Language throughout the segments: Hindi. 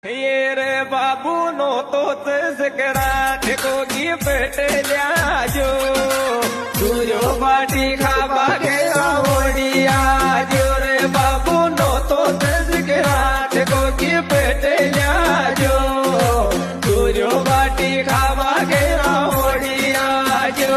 ये रे बाबू नो तो जकरा ठेकोगी पेटल्या जो सूर्यो बाटी खावा के आवडिया जो रे बाबू नो तो जकरा ठेकोगी पेटल्या जो सूर्यो बाटी खावा के आवडिया जो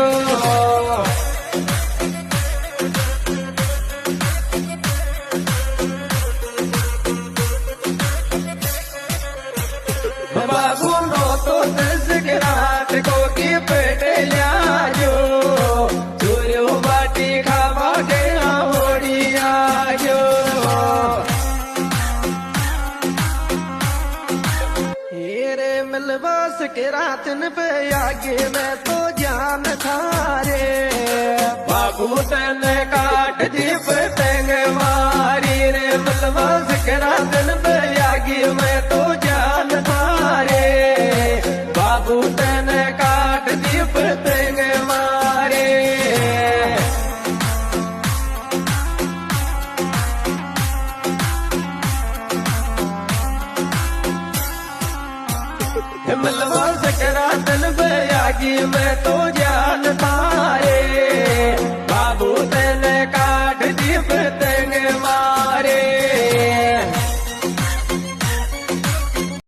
बाबू नो तो जकरात को की पेटल्या जो सूर्यो बाटी खावा के आवडिया जो रे मिलवास के रातन पे आगे मैं तो जान थारे बाबू तने काट दी पतंग मारी रे मिलवास के रातन पे आगे मैं तो जान थारे बाबू तने काट दी पतंग मारे मिलवा सकरा तन पे आगी मैं तो जा